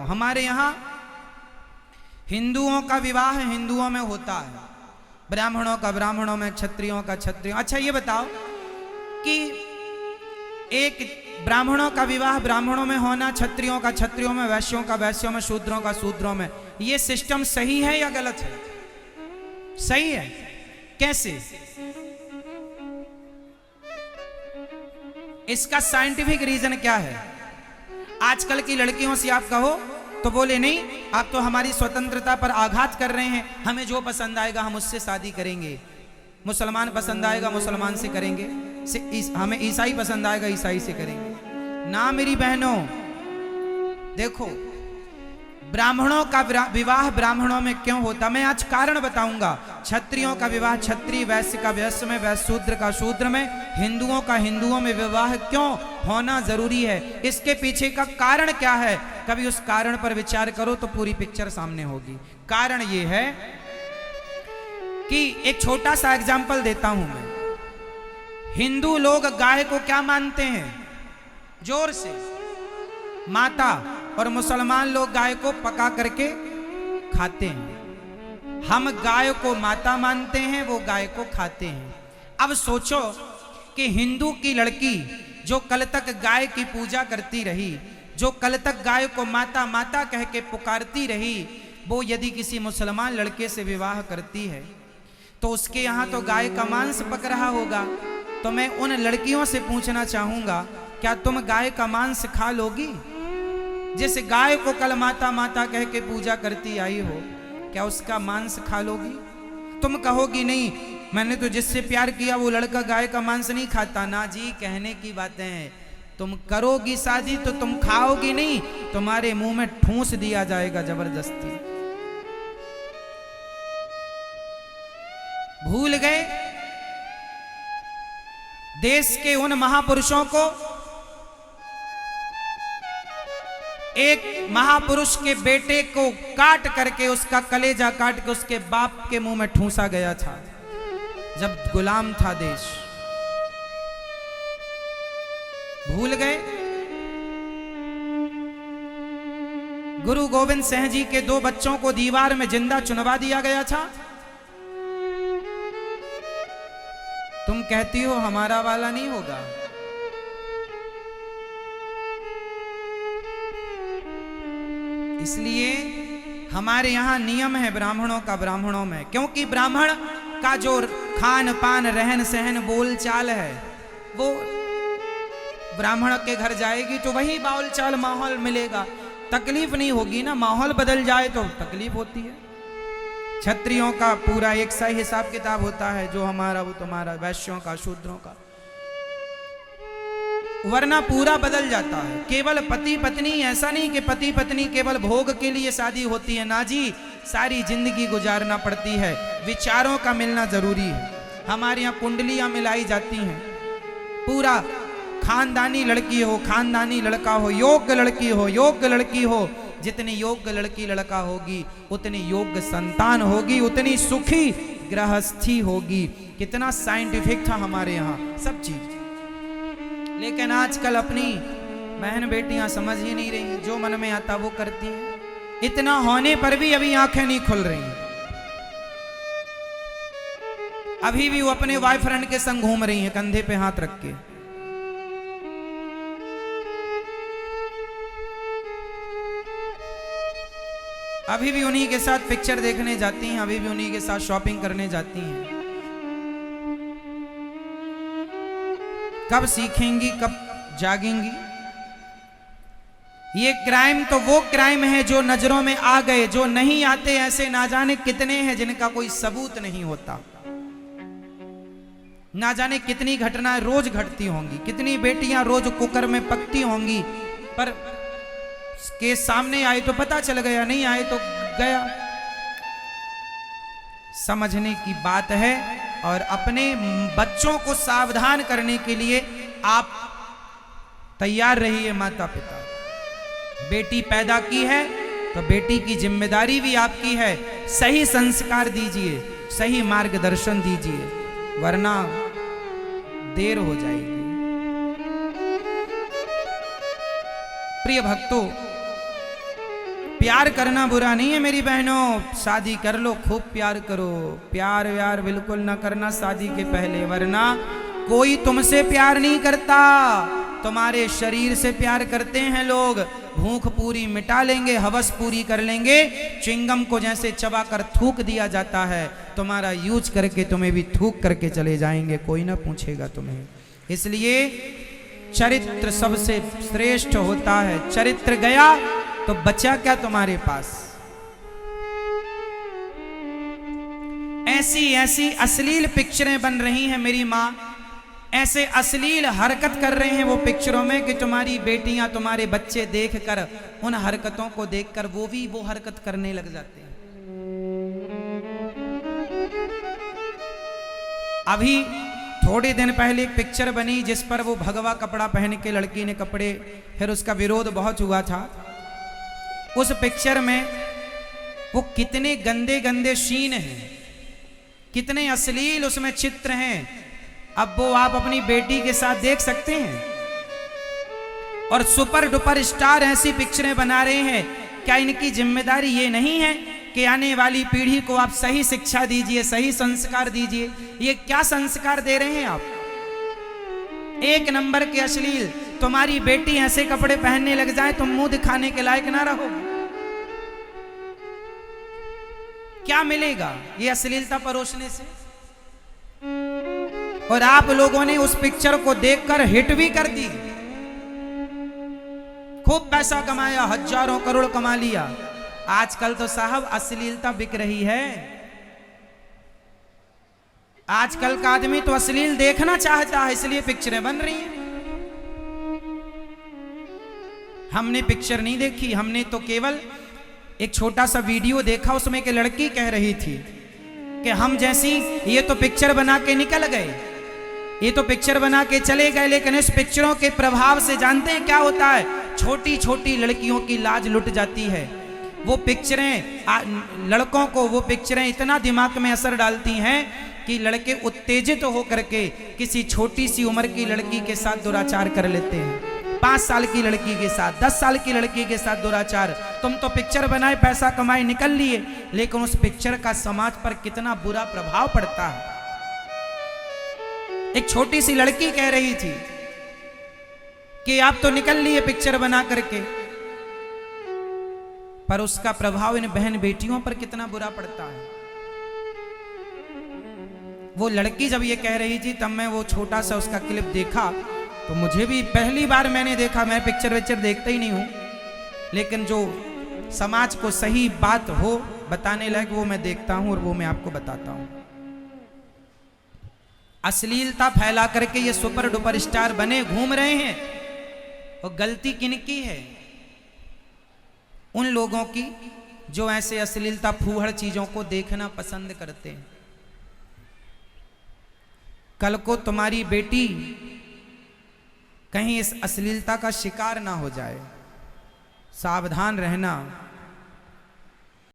हमारे यहाँ हिंदुओं का विवाह हिंदुओं में होता है, ब्राह्मणों का ब्राह्मणों में, क्षत्रियों का क्षत्रियों। अच्छा ये बताओ कि एक ब्राह्मणों का विवाह ब्राह्मणों में होना, क्षत्रियों का क्षत्रियों में, वैश्यों का वैश्यों में, शूद्रों का शूद्रों में, ये सिस्टम सही है या गलत है? सही है। कैसे? इसका साइंटिफिक रीजन क्या है? आजकल की लड़कियों से आप कहो तो बोले नहीं, आप तो हमारी स्वतंत्रता पर आघात कर रहे हैं, हमें जो पसंद आएगा हम उससे शादी करेंगे। मुसलमान पसंद आएगा मुसलमान से करेंगे, हमें ईसाई पसंद आएगा ईसाई से करेंगे। ना मेरी बहनों, देखो ब्राह्मणों का विवाह ब्राह्मणों में क्यों होता, मैं आज कारण बताऊंगा। क्षत्रियों का विवाह क्षत्रिय, वैश्य का वैश्य में, वैश्य शूद्र का शूद्र में, हिंदुओं का हिंदुओं में विवाह क्यों होना जरूरी है, इसके पीछे का कारण क्या है, कभी उस कारण पर विचार करो तो पूरी पिक्चर सामने होगी। कारण ये है कि एक छोटा सा एग्जाम्पल देता हूं मैं। हिंदू लोग गाय को क्या मानते हैं? जोर से, माता। और मुसलमान लोग गाय को पका करके खाते हैं। हम गाय को माता मानते हैं, वो गाय को खाते हैं। अब सोचो कि हिंदू की लड़की जो कल तक गाय की पूजा करती रही, जो कल तक गाय को माता माता कह के पुकारती रही, वो यदि किसी मुसलमान लड़के से विवाह करती है तो उसके यहाँ तो गाय का मांस पक रहा होगा। तो मैं उन लड़कियों से पूछना चाहूंगा, क्या तुम गाय का मांस खा लोगी? जिस गाय को कल माता माता कह के पूजा करती आई हो, क्या उसका मांस खा लोगी? तुम कहोगी नहीं, मैंने तो जिससे प्यार किया वो लड़का गाय का मांस नहीं खाता। ना जी, कहने की बातें हैं। तुम करोगी शादी तो तुम खाओगी नहीं, तुम्हारे मुंह में ठूंस दिया जाएगा जबरदस्ती। भूल गए देश के उन महापुरुषों को? एक महापुरुष के बेटे को काट करके, उसका कलेजा काट के उसके बाप के मुंह में ठूंसा गया था जब गुलाम था देश। भूल गए? गुरु गोविंद सिंह जी के 2 बच्चों को दीवार में जिंदा चुनवा दिया गया था। तुम कहती हो हमारा वाला नहीं होगा। इसलिए हमारे यहां नियम है ब्राह्मणों का ब्राह्मणों में, क्योंकि ब्राह्मण का जो खान पान रहन सहन बोल चाल है, वो ब्राह्मण के घर जाएगी तो वही बोल चाल माहौल मिलेगा। तकलीफ नहीं होगी ना, माहौल बदल जाए तो तकलीफ होती है। क्षत्रियों का पूरा एक सा हिसाब किताब होता है, जो हमारा वो तुम्हारा, वैश्यों का शूद्रों का, वरना पूरा बदल जाता है। केवल पति पत्नी, ऐसा नहीं कि पति पत्नी केवल भोग के लिए शादी होती है, ना जी, सारी जिंदगी गुजारना पड़ती है। विचारों का मिलना जरूरी है। हमारे यहाँ कुंडलियां मिलाई जाती हैं, पूरा खानदानी लड़की हो, खानदानी लड़का हो, योग्य लड़की हो, योग्य लड़की हो। जितनी योग्य लड़की लड़का होगी उतनी योग्य संतान होगी, उतनी सुखी गृहस्थी होगी। कितना साइंटिफिक था हमारे यहाँ सब चीज। लेकिन आजकल अपनी बहन बेटियां समझ ही नहीं रही, जो मन में आता वो करती हैं। इतना होने पर भी अभी आंखें नहीं खुल रही, अभी भी वो अपने बॉयफ्रेंड के संग घूम रही हैं कंधे पे हाथ रख के। अभी भी उन्हीं के साथ पिक्चर देखने जाती हैं, अभी भी उन्हीं के साथ शॉपिंग करने जाती हैं। कब सीखेंगी, कब जागेंगी? ये क्राइम तो वो क्राइम है जो नजरों में आ गए, जो नहीं आते ऐसे ना जाने कितने हैं जिनका कोई सबूत नहीं होता। ना जाने कितनी घटनाएं रोज घटती होंगी, कितनी बेटियां रोज कुकर में पकती होंगी, पर केस सामने आए तो पता चल गया, नहीं आए तो गया। समझने की बात है। और अपने बच्चों को सावधान करने के लिए आप तैयार रहिए माता पिता। बेटी पैदा की है तो बेटी की जिम्मेदारी भी आपकी है। सही संस्कार दीजिए, सही मार्गदर्शन दीजिए, वरना देर हो जाएगी। प्रिय भक्तों, प्यार करना बुरा नहीं है मेरी बहनों, शादी कर लो, खूब प्यार करो। प्यार व्यार बिल्कुल ना करना शादी के पहले, वरना कोई तुमसे प्यार नहीं करता, तुम्हारे शरीर से प्यार करते हैं लोग। भूख पूरी मिटा लेंगे, हवस पूरी कर लेंगे, चिंगम को जैसे चबा कर थूक दिया जाता है, तुम्हारा यूज करके तुम्हें भी थूक करके चले जाएंगे, कोई ना पूछेगा तुम्हें। इसलिए चरित्र सबसे श्रेष्ठ होता है। चरित्र गया तो बचा क्या तुम्हारे पास। ऐसी ऐसी अश्लील पिक्चरें बन रही हैं मेरी माँ, ऐसे अश्लील हरकत कर रहे हैं वो पिक्चरों में कि तुम्हारी बेटियां तुम्हारे बच्चे देखकर, उन हरकतों को देखकर वो भी वो हरकत करने लग जाते हैं। अभी थोड़े दिन पहले एक पिक्चर बनी जिस पर वो भगवा कपड़ा पहन के लड़की ने कपड़े, फिर उसका विरोध बहुत हुआ था। उस पिक्चर में वो कितने गंदे गंदे सीन हैं, कितने अश्लील उसमें चित्र हैं, अब वो आप अपनी बेटी के साथ देख सकते हैं। और सुपर डुपर स्टार ऐसी पिक्चरें बना रहे हैं, क्या इनकी जिम्मेदारी ये नहीं है कि आने वाली पीढ़ी को आप सही शिक्षा दीजिए, सही संस्कार दीजिए। ये क्या संस्कार दे रहे हैं आप। एक नंबर के अश्लील। तुम्हारी बेटी ऐसे कपड़े पहनने लग जाए तुम मुंह दिखाने के लायक ना रहो। क्या मिलेगा ये अश्लीलता परोसने से। और आप लोगों ने उस पिक्चर को देखकर हिट भी कर दी, खूब पैसा कमाया, हजारों करोड़ कमा लिया। आजकल तो साहब अश्लीलता बिक रही है। आजकल का आदमी तो अश्लील देखना चाहता है, इसलिए पिक्चरें बन रही हैं। हमने पिक्चर नहीं देखी, हमने तो केवल एक छोटा सा वीडियो देखा। उसमें एक लड़की कह रही थी कि हम जैसी ये तो पिक्चर बना के निकल गए, ये तो पिक्चर बना के चले गए, लेकिन इस पिक्चरों के प्रभाव से जानते हैं क्या होता है। छोटी छोटी लड़कियों की लाज लुट जाती है। वो पिक्चरें लड़कों को, वो पिक्चरें इतना दिमाग में असर डालती हैं कि लड़के उत्तेजित होकर के किसी छोटी सी उम्र की लड़की के साथ दुराचार कर लेते हैं। 5 साल की लड़की के साथ, 10 साल की लड़की के साथ दुराचार। तुम तो पिक्चर बनाए, पैसा कमाए, निकल लिए, लेकिन उस पिक्चर का समाज पर कितना बुरा प्रभाव पड़ता है। एक छोटी सी लड़की कह रही थी कि आप तो निकल लिए पिक्चर बना करके, पर उसका प्रभाव इन बहन बेटियों पर कितना बुरा पड़ता है। वो लड़की जब ये कह रही थी तब मैं वो छोटा सा उसका क्लिप देखा तो मुझे भी पहली बार मैंने देखा। मैं पिक्चर देखता ही नहीं हूं, लेकिन जो समाज को सही बात हो बताने लायक वो मैं देखता हूं और वो मैं आपको बताता हूं। अश्लीलता फैला करके ये सुपर डुपर स्टार बने घूम रहे हैं, और गलती किनकी है? उन लोगों की जो ऐसे अश्लीलता फूहड़ चीजों को देखना पसंद करते हैं। कल को तुम्हारी बेटी कहीं इस अश्लीलता का शिकार ना हो जाए, सावधान रहना।